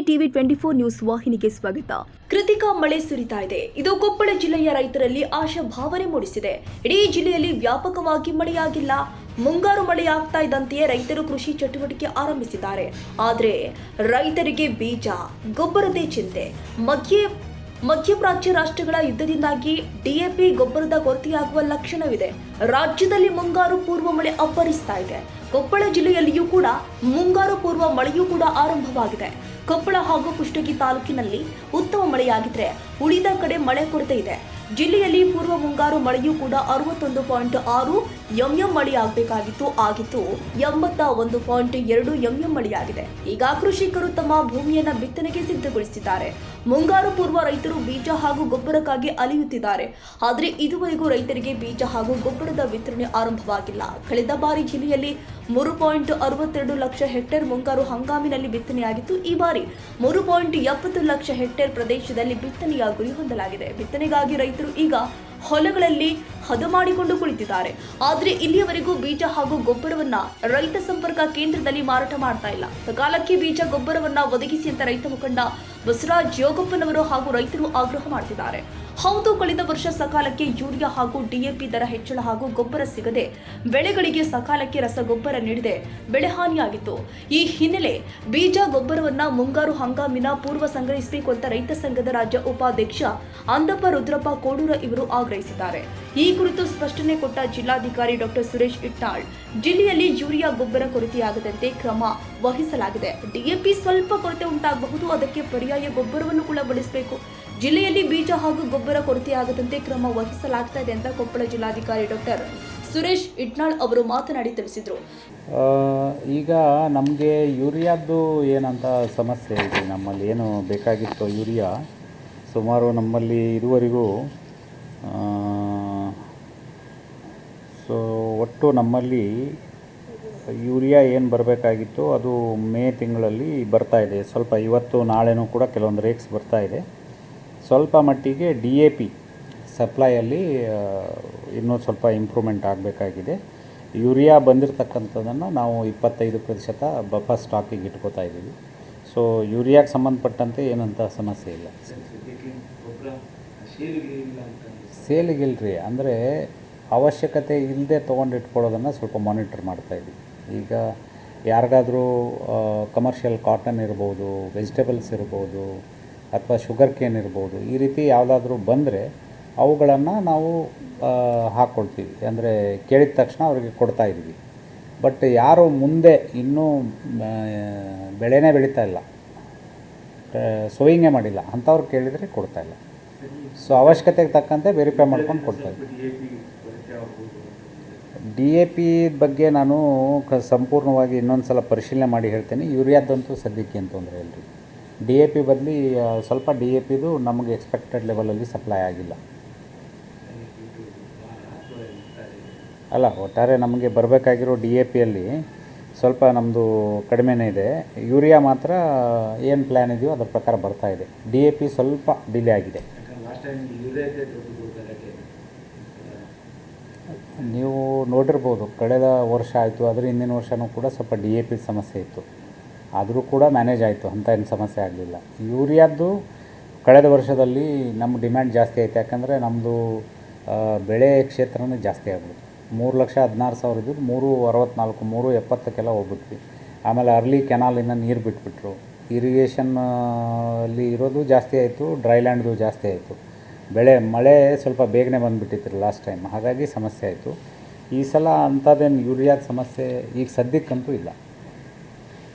TV 24 news ವಾಹಿನಿಗೆ ಸ್ವಾಗತ. ಕೃತಿಕ ಮಳೆ ಸುರಿತಾ ಇದೆ. ಇದು ಕೊಪ್ಪಳ ಜಿಲ್ಲೆಯ ರೈತರಲ್ಲಿ ಆಶಾಭಾವನೆ ಮೂಡಿಸಿದೆ. ಇಡೀ ಜಿಲ್ಲೆಯಲ್ಲಿ ವ್ಯಾಪಕವಾಗಿ ಮಳೆಯಾಗಿಲ್ಲ. ಮುಂಗಾರು ಮಳೆಯಾಗ್ತಾ ಇದ್ದಂತೆಯೇ ರೈತರು ಕೃಷಿ ಚಟುವಟಿಕೆ ಆರಂಭಿಸಿದ್ದಾರೆ. ಆದರೆ ರೈತರಿಗೆ ಬೀಜ, ಗೊಬ್ಬರದೇ ಚಿಂತೆ. ಮಧ್ಯಪ್ರಾಚ್ಯ ರಾಷ್ಟ್ರಗಳ ಯುದ್ಧದಿಂದಾಗಿ ಡಿಎಪಿ ಗೊಬ್ಬರದ ಕೊರತೆಯಾಗುವ ಲಕ್ಷಣವಿದೆ. ರಾಜ್ಯದಲ್ಲಿ ಮುಂಗಾರು ಪೂರ್ವ ಮಳೆ ಅಬ್ಬರಿಸ್ತಾ ಇದೆ. ಕೊಪ್ಪಳ ಜಿಲ್ಲೆಯಲ್ಲಿಯೂ ಕೂಡ ಮುಂಗಾರು ಪೂರ್ವ ಮಳೆಯೂ ಕೂಡ ಆರಂಭವಾಗಿದೆ. ಕೊಪ್ಪಳ ಹಾಗೂ ಕುಷ್ಟಗಿ ತಾಲೂಕಿನಲ್ಲಿ ಉತ್ತಮ ಮಳೆಯಾಗಿದ್ರೆ ಉಳಿದ ಕಡೆ ಮಳೆ ಕೊರತೆ ಇದೆ. ಜಿಲ್ಲೆಯಲ್ಲಿ ಪೂರ್ವ ಮುಂಗಾರು ಮಳೆಯೂ ಕೂಡ 61.6 ಎಂಎಂ ಮಳೆಯಾಗಬೇಕಾಗಿತ್ತು, ಆಗಿತ್ತು 81.2 ಎಂಎಂ ಮಳೆಯಾಗಿದೆ. ಈಗ ಕೃಷಿಕರು ತಮ್ಮ ಭೂಮಿಯನ್ನ ಬಿತ್ತನೆಗೆ ಸಿದ್ಧಗೊಳಿಸಿದ್ದಾರೆ. ಮುಂಗಾರು ಪೂರ್ವ ರೈತರು ಬೀಜ ಹಾಗೂ ಗೊಬ್ಬರಕ್ಕಾಗಿ ಅಲೆಯುತ್ತಿದ್ದಾರೆ. ಆದರೆ ಇದುವರೆಗೂ ರೈತರಿಗೆ ಬೀಜ ಹಾಗೂ ಗೊಬ್ಬರದ ವಿತರಣೆ ಆರಂಭವಾಗಿಲ್ಲ. ಕಳೆದ ಬಾರಿ ಜಿಲ್ಲೆಯಲ್ಲಿ 3.62 ಲಕ್ಷ ಹೆಕ್ಟೇರ್ ಮುಂಗಾರು ಹಂಗಾಮಿನಲ್ಲಿ ಬಿತ್ತನೆಯಾಗಿತ್ತು. ಈ ಬಾರಿ 3.70 ಲಕ್ಷ ಹೆಕ್ಟೇರ್ ಪ್ರದೇಶದಲ್ಲಿ ಬಿತ್ತನೆಯ ಗುರಿ ಹೊಂದಲಾಗಿದೆ. ಬಿತ್ತನೆಗಾಗಿ ರೈತರು ಈಗ ಹೊಲಗಳಲ್ಲಿ ಹದ ಮಾಡಿಕೊಂಡು ಕುಳಿತಿದ್ದಾರೆ. ಆದರೆ ಇಲ್ಲಿಯವರೆಗೂ ಬೀಜ ಹಾಗೂ ಗೊಬ್ಬರವನ್ನ ರೈತ ಸಂಪರ್ಕ ಕೇಂದ್ರದಲ್ಲಿ ಮಾರಾಟ ಮಾಡ್ತಾ ಇಲ್ಲ. ಸಕಾಲಕ್ಕೆ ಬೀಜ ಗೊಬ್ಬರವನ್ನ ಒದಗಿಸಿ ಅಂತ ರೈತ ಮುಖಂಡ ಬಸವರಾಜ್ ಯೋಗಪ್ಪನವರು ಹಾಗೂ ರೈತರು ಆಗ್ರಹ ಮಾಡುತ್ತಿದ್ದಾರೆ. ಹೌದು, ಕಳೆದ ವರ್ಷ ಸಕಾಲಕ್ಕೆ ಯೂರಿಯಾ ಹಾಗೂ ಡಿಎಪಿ ದರ ಹೆಚ್ಚಳ ಹಾಗೂ ಗೊಬ್ಬರ ಸಿಗದೆ ಬೆಳೆಗಳಿಗೆ ಸಕಾಲಕ್ಕೆ ರಸಗೊಬ್ಬರ ನೀಡದೆ ಬೆಳೆ ಹಾನಿಯಾಗಿತ್ತು. ಈ ಹಿನ್ನೆಲೆ ಬೀಜ ಗೊಬ್ಬರವನ್ನ ಮುಂಗಾರು ಹಂಗಾಮಿನ ಪೂರ್ವ ಸಂಗ್ರಹಿಸಬೇಕು ಅಂತ ರೈತ ಸಂಘದ ರಾಜ್ಯ ಉಪಾಧ್ಯಕ್ಷ ಅಂದಪ್ಪ ರುದ್ರಪ್ಪ ಕೋಡೂರ ಇವರು ಆಗ್ರಹಿಸಿದ್ದಾರೆ. ಈ ಕುರಿತು ಸ್ಪಷ್ಟನೆ ಕೊಟ್ಟ ಜಿಲ್ಲಾಧಿಕಾರಿ ಡಾಕ್ಟರ್ ಸುರೇಶ್ ಇಟ್ನಾಳ್, ಜಿಲ್ಲೆಯಲ್ಲಿ ಯೂರಿಯಾ ಗೊಬ್ಬರ ಕೊರತೆಯಾಗದಂತೆ ಕ್ರಮ ವಹಿಸಲಾಗಿದೆ. ಡಿಎಪಿ ಸ್ವಲ್ಪ ಕೊರತೆ ಉಂಟಾಗಬಹುದು, ಅದಕ್ಕೆ ಪರ್ಯಾಯ ಗೊಬ್ಬರವನ್ನು ಕೂಡ ಬಳಸಬೇಕು. ಜಿಲ್ಲೆಯಲ್ಲಿ ಬೀಜ ಹಾಗೂ ಗೊಬ್ಬರ ಕೊರತೆಯಾಗದಂತೆ ಕ್ರಮ ವಹಿಸಲಾಗ್ತಾ ಇದೆ ಅಂತ ಕೊಪ್ಪಳ ಜಿಲ್ಲಾಧಿಕಾರಿ ಡಾಕ್ಟರ್ ಸುರೇಶ್ ಇಟ್ನಾಳ್ ಅವರು ಮಾತನಾಡಿ ತಿಳಿಸಿದರು. ಈಗ ನಮಗೆ ಯೂರಿಯಾದ್ದು ಏನಂತ ಸಮಸ್ಯೆ ಇದೆ. ನಮ್ಮಲ್ಲಿ ಏನು ಬೇಕಾಗಿತ್ತು ಯೂರಿಯಾ ಸುಮಾರು ನಮ್ಮಲ್ಲಿ ಇದುವರೆಗೂ ಒಟ್ಟು ನಮ್ಮಲ್ಲಿ ಯೂರಿಯಾ ಏನು ಬರಬೇಕಾಗಿತ್ತು ಅದು ಮೇ ತಿಂಗಳಲ್ಲಿ ಬರ್ತಾ ಇದೆ. ಸ್ವಲ್ಪ ಇವತ್ತು ನಾಳೆನೂ ಕೂಡ ಕೆಲವೊಂದು ರೇಟ್ಸ್ ಬರ್ತಾ ಇದೆ. ಸ್ವಲ್ಪ ಮಟ್ಟಿಗೆ DAP ಸಪ್ಲೈಯಲ್ಲಿ ಇನ್ನೂ ಸ್ವಲ್ಪ ಇಂಪ್ರೂವ್ಮೆಂಟ್ ಆಗಬೇಕಾಗಿದೆ. ಯೂರಿಯಾ ಬಂದಿರತಕ್ಕಂಥದ್ದನ್ನು ನಾವು 25% ಬಫರ್ ಸ್ಟಾಕಿಗೆ ಇಟ್ಕೋತಾ ಇದ್ದೀವಿ. ಸೊ ಯೂರಿಯಾಗೆ ಸಂಬಂಧಪಟ್ಟಂತೆ ಏನಂತ ಸಮಸ್ಯೆ ಇಲ್ಲ. ಸೇಲಿಗಿಲ್ರಿ, ಅಂದರೆ ಅವಶ್ಯಕತೆ ಇಲ್ಲದೆ ತೊಗೊಂಡಿಟ್ಕೊಳ್ಳೋದನ್ನು ಸ್ವಲ್ಪ ಮಾನಿಟರ್ ಮಾಡ್ತಾಯಿದ್ದೀವಿ. ಈಗ ಯಾರಿಗಾದರೂ ಕಮರ್ಷಿಯಲ್ ಕಾಟನ್ ಇರ್ಬೋದು, ವೆಜಿಟೇಬಲ್ಸ್ ಇರ್ಬೋದು, ಅಥವಾ ಶುಗರ್ ಕೇನ್ ಇರ್ಬೋದು, ಈ ರೀತಿ ಯಾವುದಾದ್ರೂ ಬಂದರೆ ಅವುಗಳನ್ನು ನಾವು ಹಾಕ್ಕೊಳ್ತೀವಿ. ಅಂದರೆ ಕೇಳಿದ ತಕ್ಷಣ ಅವರಿಗೆ ಕೊಡ್ತಾಯಿದ್ದೀವಿ. ಬಟ್ ಯಾರು ಮುಂದೆ ಇನ್ನೂ ಬೆಳೆನೇ ಬೆಳೀತಾ ಇಲ್ಲ, ಸೋಯಿಂಗೇ ಮಾಡಿಲ್ಲ ಅಂಥವ್ರು ಕೇಳಿದರೆ ಕೊಡ್ತಾಯಿಲ್ಲ. ಸೊ ಅವಶ್ಯಕತೆಗೆ ತಕ್ಕಂತೆ ವೆರಿಫೈ ಮಾಡ್ಕೊಂಡು ಕೊಡ್ತಾಯಿದ್ದೀವಿ. DAP ಬಗ್ಗೆ ನಾನು ಸಂಪೂರ್ಣವಾಗಿ ಇನ್ನೊಂದು ಸಲ ಪರಿಶೀಲನೆ ಮಾಡಿ ಹೇಳ್ತೇನೆ. ಯೂರಿಯಾದಂತೂ ಸದ್ಯಕ್ಕೆ ಏನು ತೊಂದರೆ ಇಲ್ಲ ರೀ. DAP ಬದಲಿ ಸ್ವಲ್ಪ DAPದು ನಮಗೆ ಎಕ್ಸ್ಪೆಕ್ಟೆಡ್ ಲೆವೆಲಲ್ಲಿ ಸಪ್ಲೈ ಆಗಿಲ್ಲ. ಅಲ್ಲ, ಒಟ್ಟಾರೆ ನಮಗೆ ಬರಬೇಕಾಗಿರೋ DAPಯಲ್ಲಿ ಸ್ವಲ್ಪ ನಮ್ಮದು ಕಡಿಮೆನೇ ಇದೆ. ಯೂರಿಯಾ ಮಾತ್ರ ಏನು ಪ್ಲ್ಯಾನ್ ಇದೆಯೋ ಅದರ ಪ್ರಕಾರ ಬರ್ತಾ ಇದೆ. DAP ಸ್ವಲ್ಪ ಡಿಲೇ ಆಗಿದೆ. ನೀವು ನೋಡಿರ್ಬೋದು, ಕಳೆದ ವರ್ಷ ಆಯಿತು, ಅದರ ಹಿಂದಿನ ವರ್ಷವೂ ಕೂಡ ಸ್ವಲ್ಪ DAP ಸಮಸ್ಯೆ ಇತ್ತು. ಆದರೂ ಕೂಡ ಮ್ಯಾನೇಜ್ ಆಯಿತು, ಅಂಥ ಏನು ಸಮಸ್ಯೆ ಆಗಲಿಲ್ಲ. ಯೂರಿಯಾದ್ದು ಕಳೆದ ವರ್ಷದಲ್ಲಿ ನಮ್ಮ ಡಿಮ್ಯಾಂಡ್ ಜಾಸ್ತಿ ಆಯಿತು. ಯಾಕಂದರೆ ನಮ್ಮದು ಬೆಳೆ ಕ್ಷೇತ್ರನೇ ಜಾಸ್ತಿ ಆಗ್ಬಿಡ್ತು. 3,16,000 ಇದ್ದು 364, 370ಕ್ಕೆಲ್ಲ ಹೋಗ್ಬಿಟ್ವಿ. ಆಮೇಲೆ ಅರ್ಲಿ ಕೆನಾಲಿಂದ ನೀರು ಬಿಟ್ಬಿಟ್ರು. ಇರಿಗೇಷನ್ ಅಲ್ಲಿ ಇರೋದು ಜಾಸ್ತಿ ಆಯಿತು, ಡ್ರೈ ಲ್ಯಾಂಡ್ದು ಜಾಸ್ತಿ ಆಯಿತು. ಮಳೆ ಸ್ವಲ್ಪ ಬೇಗನೆ ಬಂದುಬಿಟ್ಟಿತ್ತು ಲಾಸ್ಟ್ ಟೈಮ್, ಹಾಗಾಗಿ ಸಮಸ್ಯೆ ಆಯಿತು. ಈ ಸಲ ಅಂಥದ್ದೇನು ಯೂರಿಯಾದ ಸಮಸ್ಯೆ ಈಗ ಸದ್ಯಕ್ಕಂತೂ ಇಲ್ಲ.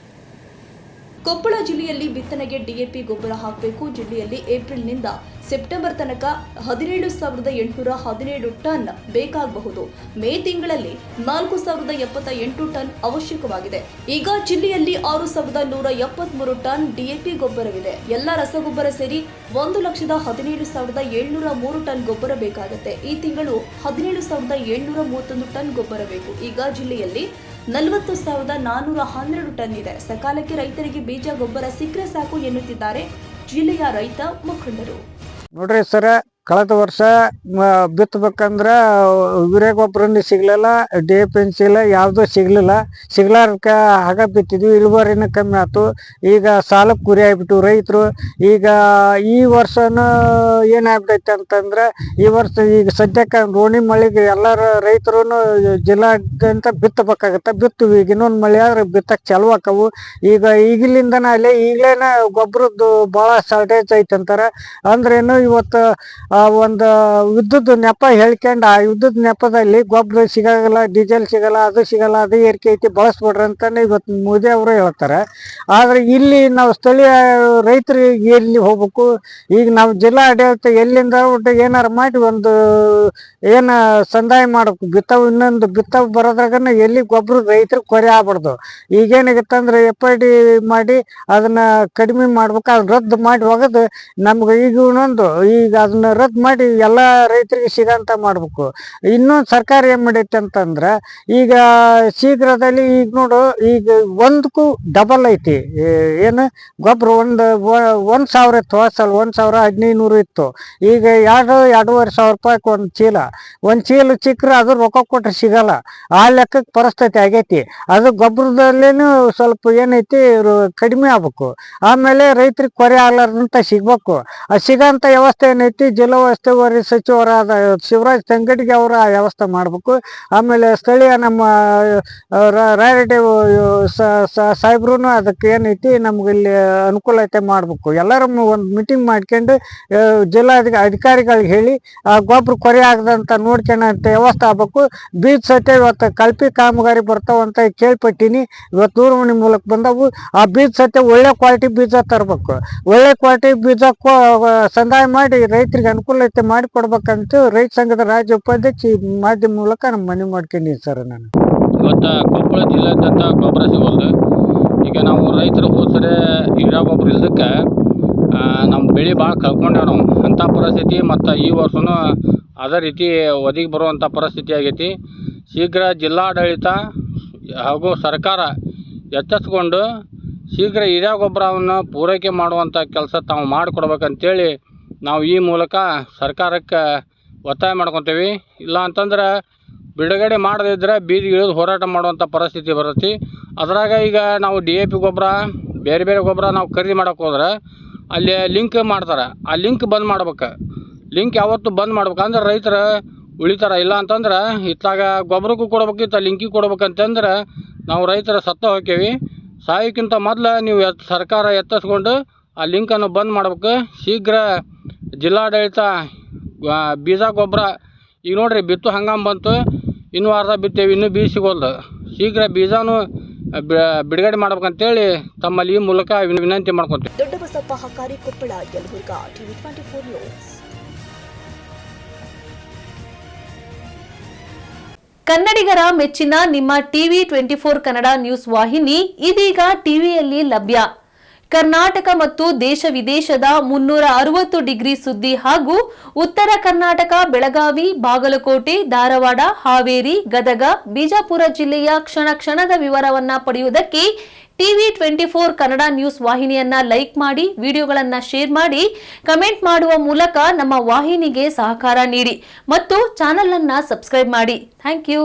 ಕೊಪ್ಪಳ ಜಿಲ್ಲೆಯಲ್ಲಿ ಬಿತ್ತನೆಗೆ DAP ಗೊಬ್ಬರ ಹಾಕಬೇಕು. ಜಿಲ್ಲೆಯಲ್ಲಿ ಏಪ್ರಿಲ್ನಿಂದ ಸೆಪ್ಟೆಂಬರ್ ತನಕ 17,817 ಟನ್ ಬೇಕಾಗಬಹುದು. ಮೇ ತಿಂಗಳಲ್ಲಿ 4,078 ಟನ್ ಅವಶ್ಯಕವಾಗಿದೆ. ಈಗ ಜಿಲ್ಲೆಯಲ್ಲಿ 6,173 ಟನ್ DAP ಗೊಬ್ಬರವಿದೆ. ಎಲ್ಲ ರಸಗೊಬ್ಬರ ಸೇರಿ 1,17,703 ಟನ್ ಗೊಬ್ಬರ ಬೇಕಾಗುತ್ತೆ. ಈ ತಿಂಗಳು 17,731 ಟನ್ ಗೊಬ್ಬರ ಬೇಕು. ಈಗ ಜಿಲ್ಲೆಯಲ್ಲಿ 40,412 ಟನ್ ಇದೆ. ಸಕಾಲಕ್ಕೆ ರೈತರಿಗೆ ಬೀಜ ಗೊಬ್ಬರ ಸಿಕ್ಕರೆ ಸಾಕು ಎನ್ನುತ್ತಿದ್ದಾರೆ ಜಿಲ್ಲೆಯ ರೈತ ಮುಖಂಡರು. ನೋಡ್ರಿ ಸರ್, ಕಳೆದ ವರ್ಷ ಬಿತ್ತಬೇಕಂದ್ರೆ ಯೂರಿಯಾ ಗೊಬ್ಬರನೂ ಸಿಗಲಿಲ್ಲ, DAP ಸಿಗಲಿಲ್ಲ, ಯಾವುದೂ ಸಿಗ್ಲಾರ್ದಕ್ಕೆ ಆಗ ಬಿತ್ತಿದ್ವಿ. ಇಳುವರಿನೂ ಕಮ್ಮಿ ಆಯ್ತು. ಈಗ ಸಾಲಕ್ಕೆ ಗುರಿ ಆಗಿಬಿಟ್ಟು ರೈತರು. ಈಗ ಈ ವರ್ಷನೂ ಏನಾಗ್ಬಿಟ್ಟೈತೆ ಅಂತಂದ್ರೆ ಈ ವರ್ಷ ಈಗ ಸದ್ಯಕ್ಕೆ ರೋಣಿ ಮಳೆಗೆ ಎಲ್ಲರ ರೈತರು ಜಿಲ್ಲಾದ್ಯಂತ ಬಿತ್ತಬೇಕಾಗತ್ತೆ. ಬಿತ್ತಿವಿ, ಈಗ ಇನ್ನೊಂದು ಮಳೆ ಆದ್ರೆ ಬಿತ್ತಕ್ಕೆ ಚಾಲು ಆಕವು. ಈಗಲಿಂದನೇ ಈಗಲೇನ ಗೊಬ್ಬರದ್ದು ಭಾಳ ಶಾರ್ಟೇಜ್ ಐತೆ ಅಂತಾರೆ. ಅಂದ್ರೇನು ಇವತ್ತು ಒಂದು ಯುದ್ಧದ ನೆಪ ಹೇಳ್ಕೊಂಡು ಆ ಯುದ್ಧದ ನೆಪದಲ್ಲಿ ಗೊಬ್ಬರ ಸಿಗಲ್ಲ, ಡೀಸೆಲ್ ಸಿಗಲ್ಲ, ಅದು ಏರಿಕೆ ಐತಿ, ಬಳಸ್ಬಿಡ್ರಿ ಅಂತಾನೆ ಇವತ್ತು ಮೋದಿ ಅವರು ಹೇಳ್ತಾರೆ. ಆದರೆ ಇಲ್ಲಿ ನಾವು ಸ್ಥಳೀಯ ರೈತರಿಗೆ ಎಲ್ಲಿ ಹೋಗ್ಬೇಕು? ಈಗ ನಾವು ಜಿಲ್ಲಾ ಆಡಳಿತ ಎಲ್ಲಿಂದ ಒಟ್ಟು ಏನಾರು ಮಾಡಿ ಒಂದು ಏನು ಸಂದಾಯ ಮಾಡ್ಬೇಕು. ಇನ್ನೊಂದು ಬಿತ್ತವು ಬರೋದ್ರಾಗನ ಎಲ್ಲಿ ಗೊಬ್ಬರ ರೈತರಿಗೆ ಕೊರೆ ಆಗ್ಬಾರ್ದು. ಈಗೇನಾಗತ್ತೆ ಅಂದ್ರೆ FID ಮಾಡಿ ಅದನ್ನ ಕಡಿಮೆ ಮಾಡ್ಬೇಕು, ಅದನ್ನ ರದ್ದು ಮಾಡಿ ಹೋಗೋದು ನಮ್ಗೆ. ಈಗ ಅದನ್ನ ರದ್ದು ಮಾಡಿ ಎಲ್ಲ ರೈತರಿಗೆ ಸಿಗಂತ ಮಾಡ್ಬೇಕು. ಇನ್ನೊಂದು ಸರ್ಕಾರ ಏನ್ ಮಾಡೈತೆ ಅಂತಂದ್ರೆ ಈಗ ಶೀಘ್ರದಲ್ಲಿ ಈಗ ನೋಡು, ಈಗ ಒಂದಕ್ಕೂ ಡಬಲ್ ಐತಿ. ಏನು ಗೊಬ್ಬರ ಒಂದ್ ಸಾವಿರ ಇತ್ತು, ಸಲ 1,1500 ಇತ್ತು. ಈಗ 2,500 ರೂಪಾಯಿಗೆ ಒಂದು ಚೀಲ ಚಿಕ್ಕರೆ ಅದು ರೊಕ್ಕ ಕೊಟ್ಟರೆ ಸಿಗಲ್ಲ. ಆ ಲೆಕ್ಕಕ್ಕೆ ಪರಿಸ್ಥಿತಿ ಆಗೈತಿ. ಅದು ಗೊಬ್ಬರದಲ್ಲೇನು ಸ್ವಲ್ಪ ಏನೈತಿ ಕಡಿಮೆ ಆಗ್ಬೇಕು. ಆಮೇಲೆ ರೈತರಿಗೆ ಕೊರೆ ಆಗ್ಲಾರ್ದಂತ ಸಿಗ್ಬೇಕು. ಸಿಗೋಂಥ ವ್ಯವಸ್ಥೆ ಏನೈತಿ ಜಿಲ್ಲಾ ಉಸ್ತುವಾರಿ ಸಚಿವರಾದ ಶಿವರಾಜ್ ತಂಗಡಿಗೆ ಅವರ ವ್ಯವಸ್ಥೆ ಮಾಡಬೇಕು. ಆಮೇಲೆ ಸ್ಥಳೀಯ ನಮ್ಮ ರಾಯರೆಡ್ಡಿ ಸಾಹೇಬ್ರು ಅದಕ್ಕೆ ಏನೈತಿ ನಮ್ಗೆ ಇಲ್ಲಿ ಅನುಕೂಲತೆ ಮಾಡಬೇಕು. ಎಲ್ಲರೂ ಒಂದು ಮೀಟಿಂಗ್ ಮಾಡ್ಕೊಂಡು ಜಿಲ್ಲಾ ಅಧಿಕಾರಿಗಳಿಗೆ ಹೇಳಿ ಆ ಗೊಬ್ಬರ ಕೊರೆ ಆಗದಂತ ನೋಡ್ಕೊಳ್ಳೋಂಥ ವ್ಯವಸ್ಥೆ ಆಗ್ಬೇಕು. ಬೀಜ ಸತ್ಯ ಇವತ್ತು ಕಲ್ಪಿ ಕಾಮಗಾರಿ ಬರ್ತಾವಂತ ಕೇಳ್ಪಟ್ಟೀನಿ. ಇವತ್ತು ದೂರವಾಣಿ ಮೂಲಕ ಬಂದವು. ಆ ಬೀಜ ಸತ್ಯ ಒಳ್ಳೆ ಕ್ವಾಲಿಟಿ ಬೀಜ ತರಬೇಕು. ಒಳ್ಳೆ ಕ್ವಾಲಿಟಿ ಬೀಜ ಸಂದಾಯ ಮಾಡಿ ರೈತರಿಗೆ ಅನುಕೂಲತೆ ಮಾಡಿ ಕೊಡ್ಬೇಕಂತ ರೈತ ಸಂಘದ ರಾಜ್ಯ ಉಪಾಧ್ಯಕ್ಷ ಮಾಧ್ಯಮ ಮೂಲಕ ನಮ್ಮ ಮನವಿ ಮಾಡ್ಕೊಂಡಿದ್ದೀನಿ ಸರ್. ನಾನು ಇವತ್ತು ಕೊಪ್ಪಳ ಜಿಲ್ಲೆಯಾದ್ಯಂತ ಗೊಬ್ಬರ ಸಿಗೋದು. ಈಗ ನಾವು ರೈತರು ಹೋದರೆ ಯೂರಿಯಾ ಗೊಬ್ಬರ ಇಲ್ದಕ್ಕೆ ನಮ್ಮ ಬೆಳೆ ಭಾಳ ಕಳ್ಕೊಂಡೇವೆ ನಾವು. ಅಂಥ ಪರಿಸ್ಥಿತಿ ಮತ್ತು ಈ ವರ್ಷವೂ ಅದೇ ರೀತಿ ಒದಗಿ ಬರುವಂಥ ಪರಿಸ್ಥಿತಿ ಆಗೈತಿ. ಶೀಘ್ರ ಜಿಲ್ಲಾಡಳಿತ ಹಾಗೂ ಸರ್ಕಾರ ಎಚ್ಚೆತ್ಕೊಂಡು ಶೀಘ್ರ ಯೂರಿಯಾ ಗೊಬ್ಬರವನ್ನು ಪೂರೈಕೆ ಮಾಡುವಂಥ ಕೆಲಸ ತಾವು ಮಾಡಿಕೊಡ್ಬೇಕಂತೇಳಿ ನಾವು ಈ ಮೂಲಕ ಸರ್ಕಾರಕ್ಕೆ ಒತ್ತಾಯ ಮಾಡ್ಕೊತೀವಿ. ಇಲ್ಲ ಅಂತಂದ್ರೆ ಬಿಡುಗಡೆ ಮಾಡದಿದ್ದರೆ ಬೀದಿಗೆ ಇಳಿದು ಹೋರಾಟ ಮಾಡುವಂಥ ಪರಿಸ್ಥಿತಿ ಬರುತ್ತೆ. ಅದ್ರಾಗ ಈಗ ನಾವು DAP ಗೊಬ್ಬರ ಬೇರೆ ಬೇರೆ ಗೊಬ್ಬರ ನಾವು ಖರೀದಿ ಮಾಡೋಕೆ ಹೋದ್ರೆ ಅಲ್ಲಿ ಲಿಂಕ್ ಮಾಡ್ತಾರೆ. ಆ ಲಿಂಕ್ ಬಂದ್ ಮಾಡ್ಬೇಕು. ಲಿಂಕ್ ಯಾವತ್ತು ಬಂದ್ ಮಾಡ್ಬೇಕಂದ್ರೆ ರೈತರ ಉಳಿತಾರ. ಇಲ್ಲ ಅಂತಂದ್ರೆ ಇತ್ತಾಗ ಗೊಬ್ಬರಕ್ಕೂ ಕೊಡ್ಬೇಕಿತ್ತು, ಲಿಂಕಿಗೆ ಕೊಡ್ಬೇಕಂತಂದ್ರೆ ನಾವು ರೈತರ ಸತ್ತ ಹೋಗ್ತೀವಿ. ಸಾಯೋಕ್ಕಿಂತ ಮೊದಲು ನೀವು ಸರ್ಕಾರ ಎತ್ತಿಸ್ಕೊಂಡು ಆ ಲಿಂಕನ್ನು ಬಂದ್ ಮಾಡ್ಬೇಕು. ಶೀಘ್ರ ಜಿಲ್ಲಾಡಳಿತ ಬೀಜ ಗೊಬ್ಬರ ಈಗ ನೋಡ್ರಿ ಬಿತ್ತು ಹಂಗಾಮ ಬಂತು, ಇನ್ನೂ ಅರ್ಧ ಬಿತ್ತೇವೆ, ಇನ್ನೂ ಬೀಜ ಸಿಗೋಲ್ದು. ಶೀಘ್ರ ಬೀಜನೂ ಬಿಡುಗಡೆ ಮಾಡ್ಬೇಕಂತೇಳಿ ತಮ್ಮಲ್ಲಿ ಈ ಮೂಲಕ ವಿನಂತಿ ಮಾಡ್ಕೊತೀವಿ. Doddabasappa Hakari, Koppal, Yelburga, TV 24 news. ಕನ್ನಡಿಗರ ಮೆಚ್ಚಿನ ನಿಮ್ಮ TV 24 ಕನ್ನಡ ನ್ಯೂಸ್ ವಾಹಿನಿ ಇದೀಗ ಟಿವಿಯಲ್ಲಿ ಲಭ್ಯ. ಕರ್ನಾಟಕ ಮತ್ತು ದೇಶ ವಿದೇಶದ 360 ಡಿಗ್ರಿ ಸುದ್ದಿ ಹಾಗೂ ಉತ್ತರ ಕರ್ನಾಟಕ, ಬೆಳಗಾವಿ, ಬಾಗಲಕೋಟೆ, ಧಾರವಾಡ, ಹಾವೇರಿ, ಗದಗ, ಬಿಜಾಪುರ ಜಿಲ್ಲೆಯ ಕ್ಷಣ ಕ್ಷಣದ ವಿವರವನ್ನ ಪಡೆಯುವುದಕ್ಕೆ TV 24 ಕನ್ನಡ ನ್ಯೂಸ್ ವಾಹಿನಿಯನ್ನ ಲೈಕ್ ಮಾಡಿ, ವಿಡಿಯೋಗಳನ್ನ ಶೇರ್ ಮಾಡಿ, ಕಮೆಂಟ್ ಮಾಡುವ ಮೂಲಕ ನಮ್ಮ ವಾಹಿನಿಗೆ ಸಹಕಾರ ನೀಡಿ ಮತ್ತು ಚಾನೆಲ್ ಅನ್ನ ಸಬ್ಸ್ಕ್ರೈಬ್ ಮಾಡಿ. Thank you.